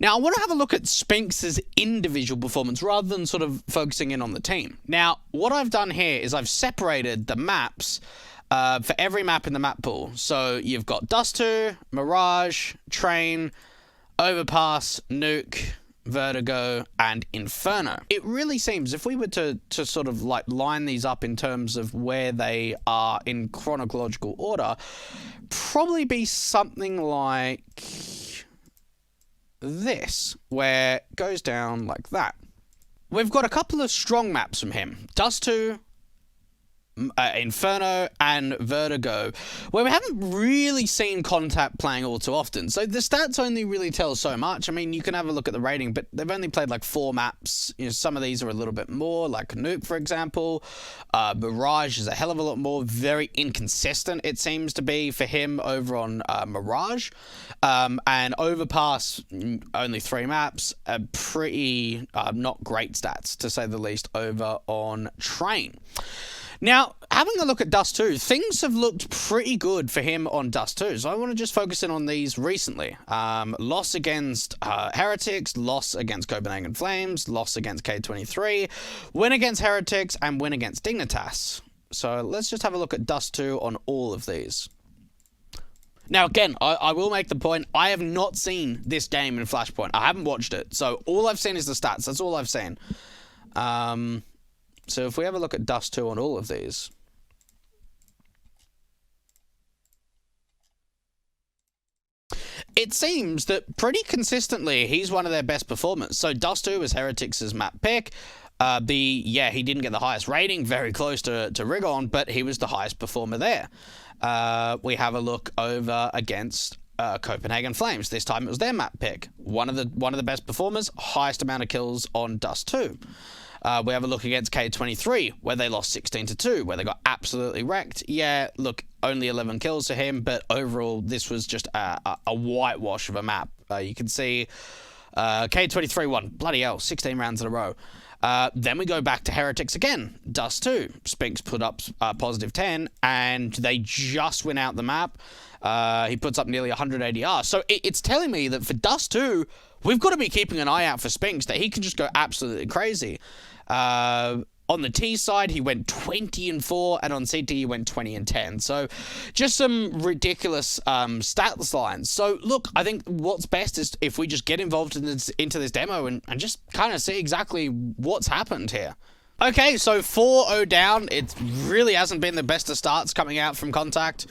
Now, I want to have a look at Spinx's individual performance rather than sort of focusing in on the team. Now, what I've done here is I've separated the maps for every map in the map pool. So you've got Dust2, Mirage, Train, Overpass, Nuke, Vertigo, and Inferno. It really seems, if we were to sort of like line these up in terms of where they are in chronological order, probably be something like this, where it goes down like that. We've got a couple of strong maps from him. Dust2, Inferno, and Vertigo, where we haven't really seen Contact playing all too often. So the stats only really tell so much. I mean, you can have a look at the rating, but they've only played like 4 maps. You know, some of these are a little bit more, like Nuke, for example. Mirage is a hell of a lot more. Very inconsistent, it seems to be, for him over on Mirage. And Overpass, only 3 maps. Pretty not great stats, to say the least, over on Train. Now, having a look at Dust2, things have looked pretty good for him on Dust2, so I want to just focus in on these recently. Loss against Heretics, loss against Copenhagen Flames, loss against K23, win against Heretics, and win against Dignitas. So let's just have a look at Dust2 on all of these. Now, again, I will make the point, I have not seen this game in Flashpoint. I haven't watched it, so all I've seen is the stats. That's all I've seen. So if we have a look at Dust2 on all of these, it seems that pretty consistently he's one of their best performers. So Dust2 was Heretics' map pick. Yeah, he didn't get the highest rating, very close to Rigon, but he was the highest performer there. We have a look over against Copenhagen Flames. This time it was their map pick. One of the best performers, highest amount of kills on Dust2. We have a look against K23, where they lost 16-2, where they got absolutely wrecked. Yeah, look, only 11 kills to him, but overall, this was just a whitewash of a map. You can see K23 won, bloody hell, 16 rounds in a row. Then we go back to Heretics again, Dust2. Spinx put up positive 10, and they just win out the map. He puts up nearly 180 R. So it's telling me that for Dust2, we've got to be keeping an eye out for Spinx, that he can just go absolutely crazy. On the T side, he went 20-4, and on CT, he went 20-10. So just some ridiculous stats lines. So look, I think what's best is if we just get involved into this demo and just kind of see exactly what's happened here. Okay, so 4-0 down. It really hasn't been the best of starts coming out from Contact.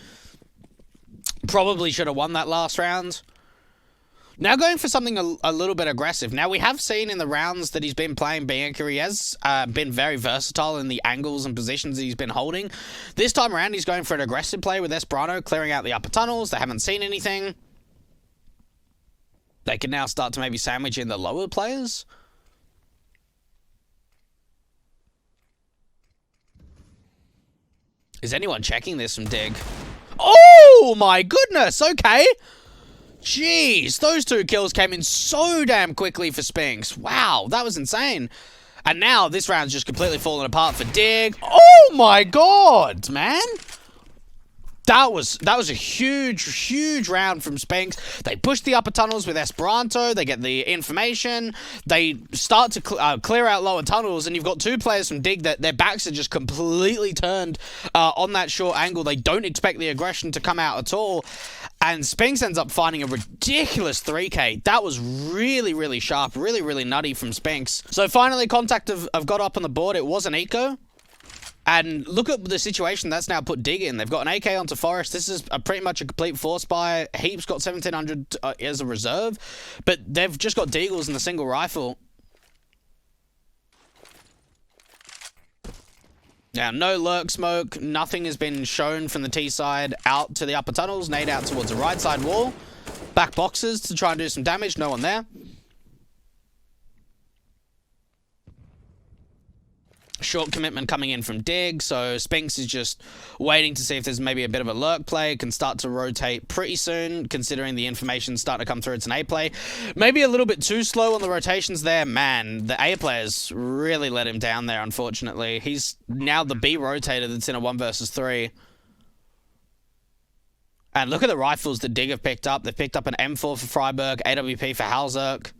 Probably should have won that last round. Now going for something a little bit aggressive. Now we have seen in the rounds that he's been playing Bianca, he has been very versatile in the angles and positions that he's been holding. This time around he's going for an aggressive play with Esperanto, clearing out the upper tunnels. They haven't seen anything. They can now start to maybe sandwich in the lower players. Is anyone checking this from Dig? Oh my goodness, okay. Jeez, those 2 kills came in so damn quickly for Spinx. Wow, that was insane. And now this round's just completely fallen apart for Dig. Oh my god, man. That was a huge round from Spinx. They push the upper tunnels with Esperanto. They get the information. They start to clear out lower tunnels, and you've got 2 players from Dig that their backs are just completely turned on that short angle. They don't expect the aggression to come out at all. And Spinx ends up finding a ridiculous 3K. That was really sharp, really nutty from Spinx. So finally, Contact have got up on the board. It was an eco. And look at the situation that's now put Dig in. They've got an AK onto Forest. This is pretty much a complete force buy. Heap's got 1700 as a reserve. But they've just got Deagles and a single rifle. Now, no lurk smoke. Nothing has been shown from the T side out to the upper tunnels. Nade out towards the right side wall. Back boxes to try and do some damage. No one there. Short commitment coming in from Dig, so Spinx is just waiting to see if there's maybe a bit of a lurk play. Can start to rotate pretty soon, considering the information's starting to come through. It's an A play. Maybe a little bit too slow on the rotations there. Man, the A players really let him down there, unfortunately. He's now the B rotator that's in a 1 versus 3. And look at the rifles that Dig have picked up. They've picked up an M4 for Freiburg, AWP for Halzerk.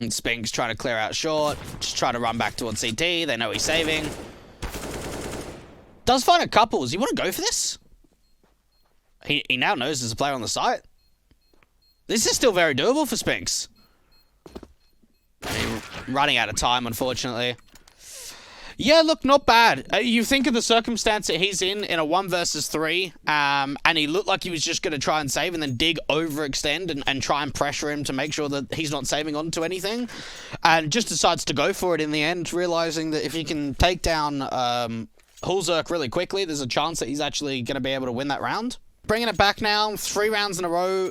And Spinx trying to clear out short. Just trying to run back towards CT. They know he's saving. Does find a couple. Does he want to go for this? He now knows there's a player on the site. This is still very doable for Spinx. I mean, running out of time, unfortunately. Yeah, look, not bad. You think of the circumstance that he's in a 1 versus 3, and he looked like he was just going to try and save, and then Dig overextend and try and pressure him to make sure that he's not saving onto anything, and just decides to go for it in the end, realizing that if he can take down Hulzerk really quickly, there's a chance that he's actually going to be able to win that round. Bringing it back now, 3 rounds in a row.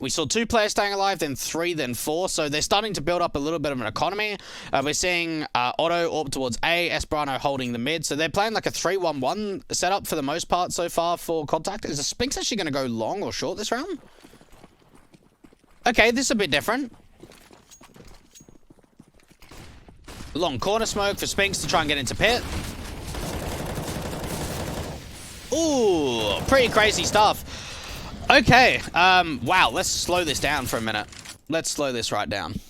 We saw 2 players staying alive, then 3, then 4. So they're starting to build up a little bit of an economy. We're seeing Otto orb towards A, Esperano holding the mid. So they're playing like a 3-1-1 setup for the most part so far for Contact. Is the Spinx actually going to go long or short this round? Okay, this is a bit different. Long corner smoke for Spinx to try and get into pit. Ooh, pretty crazy stuff. Okay, wow, let's slow this down for a minute. Let's slow this right down.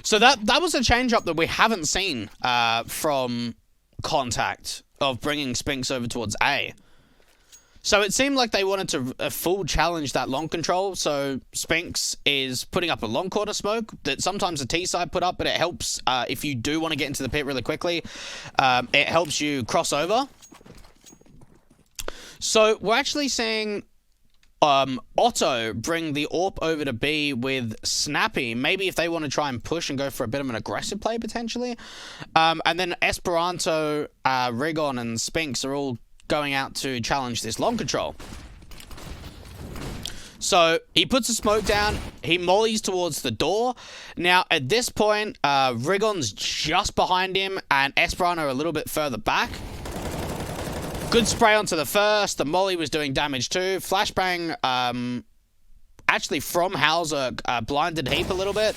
So that was a change up that we haven't seen from Contact of bringing Spinx over towards A. So it seemed like they wanted to full challenge that long control. So Spinx is putting up a long corner smoke that sometimes the T side put up, but it helps if you do want to get into the pit really quickly. It helps you cross over. So we're actually seeing Otto bring the AWP over to B with Snappy. Maybe if they want to try and push and go for a bit of an aggressive play potentially. And then Esperanto, Rigon and Spinx are all going out to challenge this long control. So he puts a smoke down. He mollies towards the door. Now at this point, Rigon's just behind him and Esperanto a little bit further back. Good spray onto the first. The molly was doing damage too. Flashbang, actually from Hauser, blinded Heap a little bit.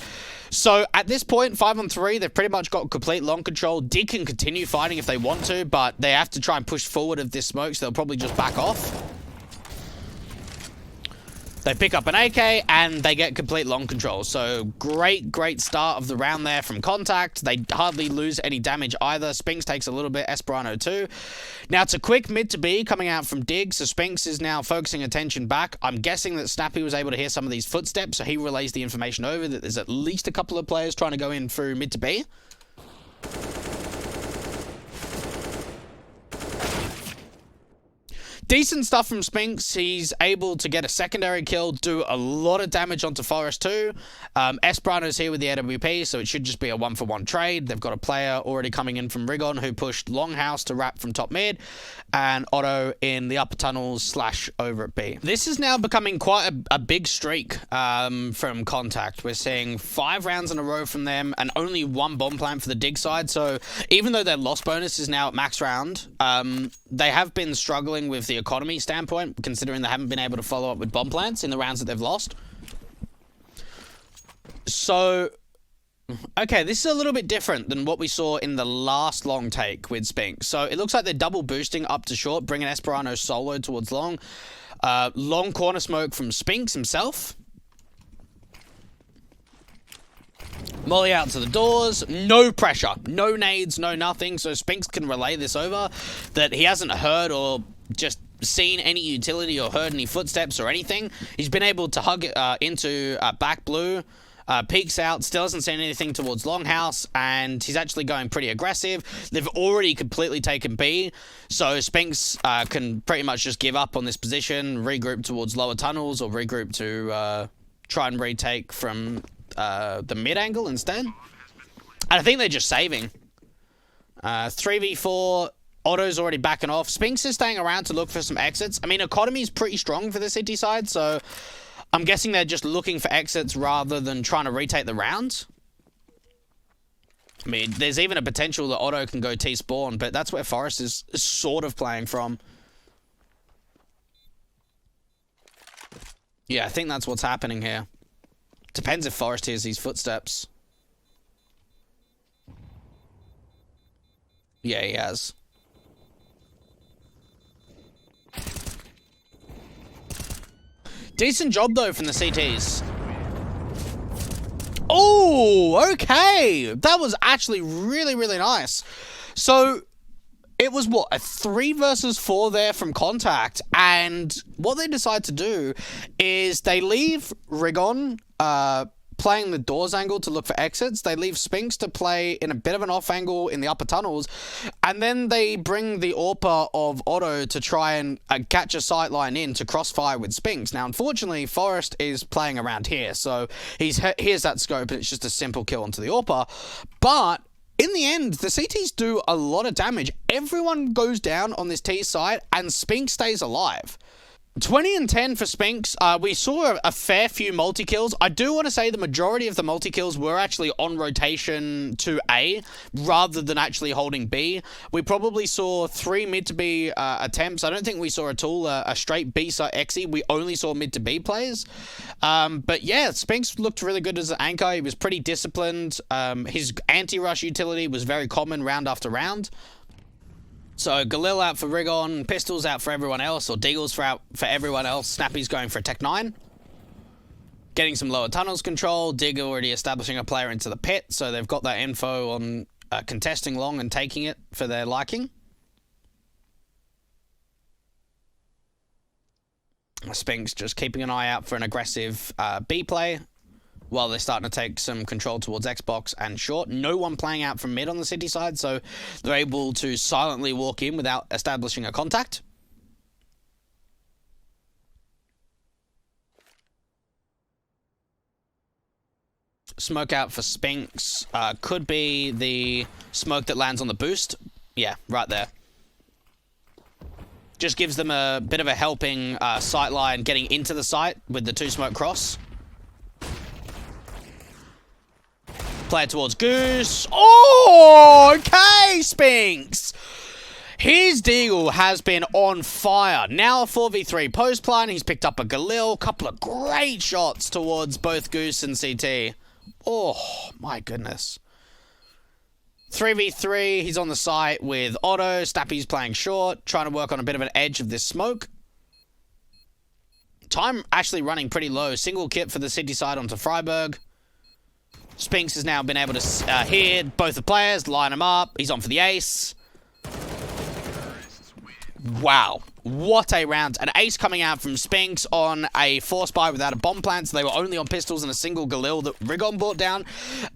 So at this point, 5-on-3, they've pretty much got complete long control. Dig can continue fighting if they want to, but they have to try and push forward of this smoke, so they'll probably just back off. They pick up an AK, and they get complete long control. So great start of the round there from Contact. They hardly lose any damage either. Spinx takes a little bit, Esperano too. Now it's a quick mid to B coming out from Dig, so Spinx is now focusing attention back. I'm guessing that Snappy was able to hear some of these footsteps, so he relays the information over that there's at least a couple of players trying to go in through mid to B. Decent stuff from Spinx. He's able to get a secondary kill, do a lot of damage onto Forest too. Esperano's here with the AWP, so it should just be a 1-for-1 trade. They've got a player already coming in from Rigon who pushed Longhouse to wrap from top mid, and Otto in the upper tunnels / over at B. This is now becoming quite a big streak from Contact. We're seeing 5 rounds in a row from them and only 1 bomb plant for the Dig side. So even though their loss bonus is now at max round, they have been struggling with the economy standpoint, considering they haven't been able to follow up with bomb plants in the rounds that they've lost. So, okay, this is a little bit different than what we saw in the last long take with Spinx. So it looks like they're double boosting up to short, bringing Esperano solo towards long. Long corner smoke from Spinx himself. Molly out to the doors, no pressure, no nades, no nothing, so Spinx can relay this over, that he hasn't heard or just seen any utility or heard any footsteps or anything. He's been able to hug into back blue, peeks out, still hasn't seen anything towards Longhouse, and he's actually going pretty aggressive. They've already completely taken B, so Spinx can pretty much just give up on this position, regroup towards lower tunnels, or regroup to try and retake from the mid angle instead. And I think they're just saving. 3v4, Otto's already backing off. Spinx is staying around to look for some exits. I mean, economy is pretty strong for the city side, so I'm guessing they're just looking for exits rather than trying to retake the rounds. I mean, there's even a potential that Otto can go T-spawn, but that's where Forest is sort of playing from. Yeah, I think that's what's happening here. Depends if Forest hears these footsteps. Yeah, he has. Decent job, though, from the CTs. Oh, okay. That was actually really, really nice. So, it was, what, a 3 versus 4 there from Contact, and what they decide to do is they leave Rigon playing the doors angle to look for exits. They leave Spinx to play in a bit of an off angle in the upper tunnels, and then they bring the AWPer of Otto to try and catch a sight line in to crossfire with Spinx. Now, unfortunately, Forrest is playing around here, so here's that scope, and it's just a simple kill onto the AWPer. But in the end, the CTs do a lot of damage. Everyone goes down on this T site, and Spinx stays alive. 20 and 10 for Spinx. We saw a fair few multi-kills. I do want to say the majority of the multi-kills were actually on rotation to A, rather than actually holding B. We probably saw 3 mid to B attempts. I don't think we saw at all a straight B site Xe. We only saw mid to B plays. But yeah, Spinx looked really good as an anchor. He was pretty disciplined. His anti-rush utility was very common round after round. So, Galil out for Rigon, Pistols out for everyone else, or Deagles for everyone else. Snappy's going for a Tech 9. Getting some lower tunnels control. Dig already establishing a player into the pit, so they've got that info on contesting long and taking it for their liking. Spinx just keeping an eye out for an aggressive B play, while they're starting to take some control towards Xbox and short. No one playing out from mid on the city side, so they're able to silently walk in without establishing a contact. Smoke out for Spinx. Could be the smoke that lands on the boost. Yeah, right there. Just gives them a bit of a helping sight line getting into the site with the 2 smoke cross. Play it towards Goose. Oh, okay, Spinx. His Deagle has been on fire. Now a 4v3 post plan. He's picked up a Galil. Couple of great shots towards both Goose and CT. Oh, my goodness. 3v3. He's on the site with Otto. Snappy's playing short. Trying to work on a bit of an edge of this smoke. Time actually running pretty low. Single kit for the city side onto Freiburg. Spinx has now been able to hear both the players, line them up. He's on for the ace. Wow. What a round. An ace coming out from Spinx on a force buy without a bomb plant. So they were only on pistols and a single Galil that Rigon brought down.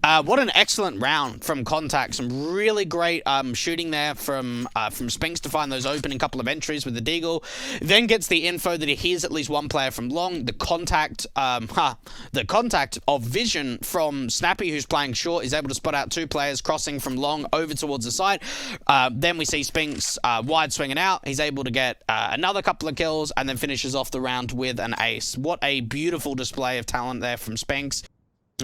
What an excellent round from Contact. Some really great shooting there from Spinx to find those opening couple of entries with the Deagle. Then gets the info that he hears at least one player from long. The contact of vision from Snappy, who's playing short, is able to spot out 2 players crossing from long over towards the side. Then we see Spinx wide swinging out. He's able to get another couple of kills, and then finishes off the round with an ace. What a beautiful display of talent there from Spinx.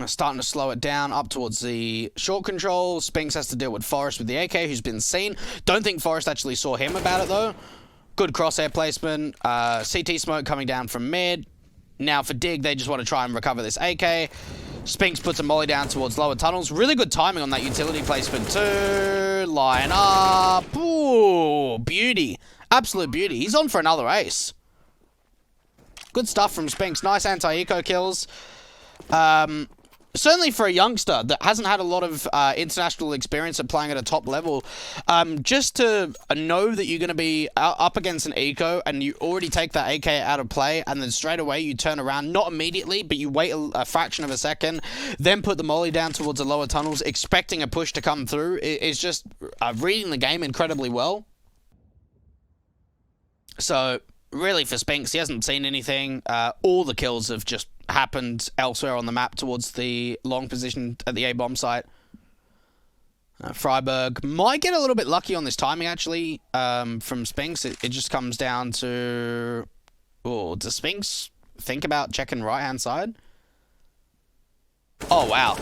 Starting to slow it down up towards the short control. Spinx has to deal with Forrest with the AK, who's been seen. Don't think Forrest actually saw him about it, though. Good crosshair placement. CT smoke coming down from mid. Now for Dig, they just want to try and recover this AK. Spinx puts a molly down towards lower tunnels. Really good timing on that utility placement too. Line up. Ooh, beauty. Absolute beauty. He's on for another ace. Good stuff from Spinx. Nice anti-eco kills. Certainly for a youngster that hasn't had a lot of international experience at playing at a top level, just to know that you're going to be up against an eco and you already take that AK out of play and then straight away you turn around, not immediately, but you wait a fraction of a second, then put the molly down towards the lower tunnels, expecting a push to come through, is just reading the game incredibly well. So, really for Spinx, he hasn't seen anything. All the kills have just happened elsewhere on the map towards the long position at the A-bomb site. Freiburg might get a little bit lucky on this timing, actually, from Spinx. It just comes down to... Oh, does Spinx think about checking right-hand side? Oh, wow.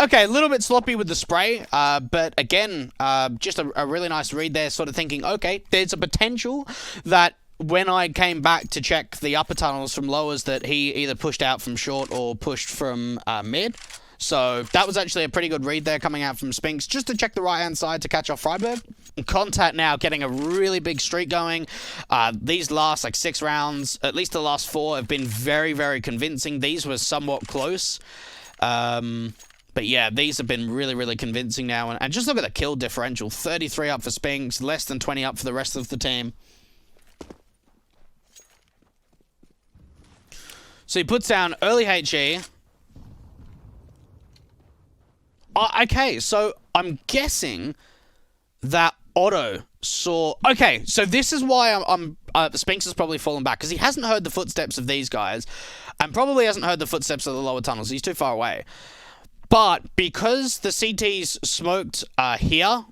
Okay, a little bit sloppy with the spray, but again, just a really nice read there, sort of thinking, okay, there's a potential that when I came back to check the upper tunnels from lowers that he either pushed out from short or pushed from mid. So that was actually a pretty good read there coming out from Spinx, just to check the right-hand side to catch off Freiburg. Contact now getting a really big streak going. These last like 6 rounds, at least the last 4, have been very, very convincing. These were somewhat close. But yeah, these have been really, really convincing now. And just look at the kill differential. 33 up for Spinx, less than 20 up for the rest of the team. So he puts down early HE. Okay, so I'm guessing that Otto saw... Okay, so this is why Spinx has probably fallen back, because he hasn't heard the footsteps of these guys, and probably hasn't heard the footsteps of the lower tunnels. He's too far away. But because the CT's smoked here,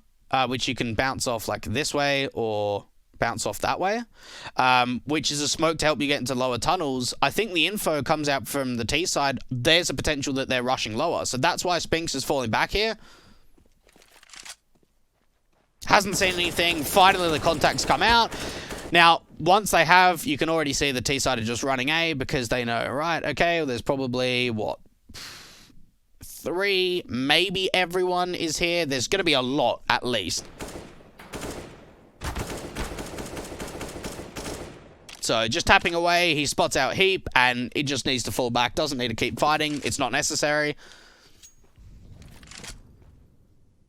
which you can bounce off like this way or bounce off that way, which is a smoke to help you get into lower tunnels, I think the info comes out from the T side. There's a potential that they're rushing lower. So that's why Spinx is falling back here. Hasn't seen anything. Finally, the contacts come out. Now, once they have, you can already see the T side are just running A because they know, right, okay, well, there's probably, what, 3, maybe everyone is here. There's going to be a lot, at least. So just tapping away, he spots out Heap, and it just needs to fall back. Doesn't need to keep fighting. It's not necessary.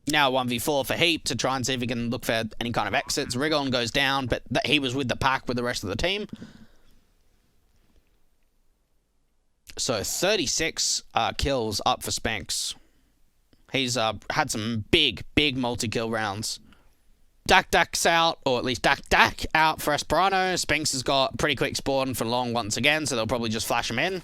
Now 1v4 for Heap to try and see if he can look for any kind of exits. Rigon goes down, but he was with the pack with the rest of the team. So 36 kills up for Spinx. He's had some big multi-kill rounds. Dak's out, or at least Dak out for Esperano. Spinx has got pretty quick spawn for long once again, so they'll probably just flash him in.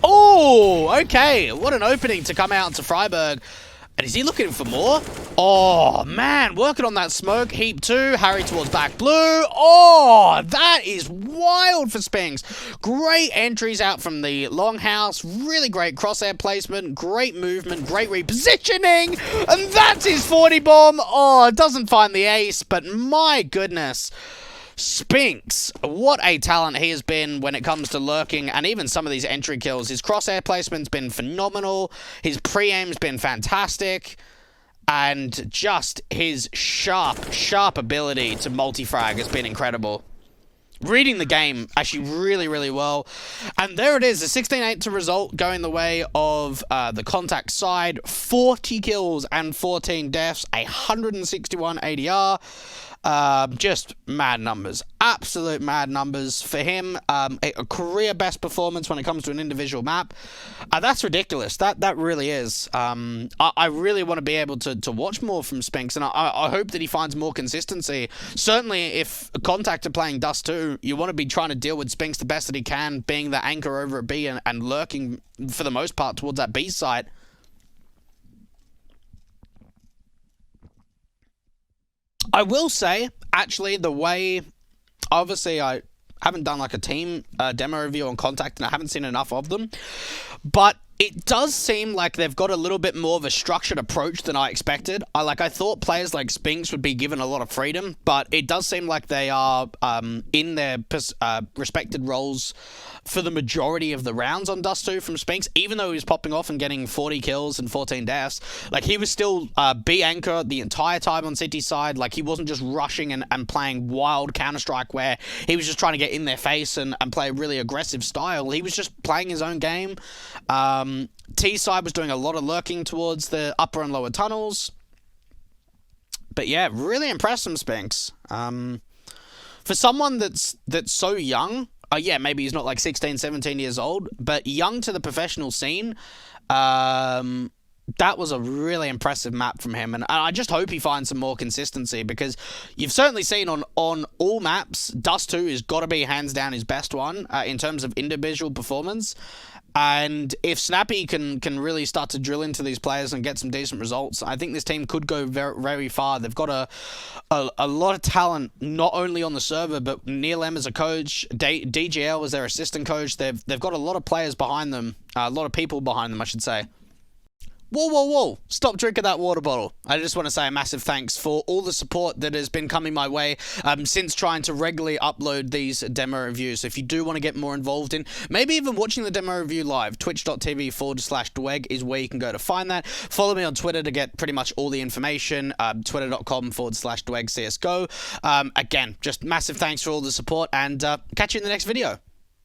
Oh, okay. What an opening to come out to Freiburg. And is he looking for more? Oh, man. Working on that smoke. Heap 2. Harry towards back blue. Oh, that is wild for Spinx. Great entries out from the longhouse. Really great crosshair placement. Great movement. Great repositioning. And that's his 40 bomb. Oh, it doesn't find the ace, but my goodness. Spinx, what a talent he has been when it comes to lurking and even some of these entry kills. His crosshair placement's been phenomenal. His pre-aim's been fantastic. And just his sharp ability to multi-frag has been incredible. Reading the game actually really well. And there it is, a 16-8 to result going the way of the contact side. 40 kills and 14 deaths, 161 ADR. Just mad numbers. Absolute mad numbers for him. A career best performance when it comes to an individual map. That's ridiculous. That really is. I really want to be able to watch more from Spinx, and I hope that he finds more consistency. Certainly, if Contact are playing Dust2, you want to be trying to deal with Spinx the best that he can, being the anchor over at B and lurking, for the most part, towards that B site. I will say, actually, the way... Obviously, I haven't done like a team demo review on Contact, and I haven't seen enough of them. But it does seem like they've got a little bit more of a structured approach than I expected. I thought players like Spinx would be given a lot of freedom, but it does seem like they are in their respected roles for the majority of the rounds on Dust2 from Spinx. Even though he was popping off and getting 40 kills and 14 deaths, like, he was still B anchor the entire time on City side. Like, he wasn't just rushing and playing wild Counter-Strike where he was just trying to get in their face and play a really aggressive style. He was just playing his own game. T side was doing a lot of lurking towards the upper and lower tunnels. But yeah, really impressed from Spinx. For someone that's so young, yeah, maybe he's not like 16, 17 years old, but young to the professional scene, that was a really impressive map from him. And I just hope he finds some more consistency, because you've certainly seen on all maps, Dust2 has got to be hands down his best one in terms of individual performance. And if Snappy can really start to drill into these players and get some decent results, I think this team could go very, very far. They've got a lot of talent, not only on the server, but Neil M as a coach, DGL as their assistant coach. They've got a lot of players behind them, a lot of people behind them, I should say. Whoa, whoa, whoa. Stop drinking that water bottle. I just want to say a massive thanks for all the support that has been coming my way since trying to regularly upload these demo reviews. So if you do want to get more involved in maybe even watching the demo review live, twitch.tv/Dweg is where you can go to find that. Follow me on Twitter to get pretty much all the information, twitter.com/DwegCSGO. Again, just massive thanks for all the support, and catch you in the next video.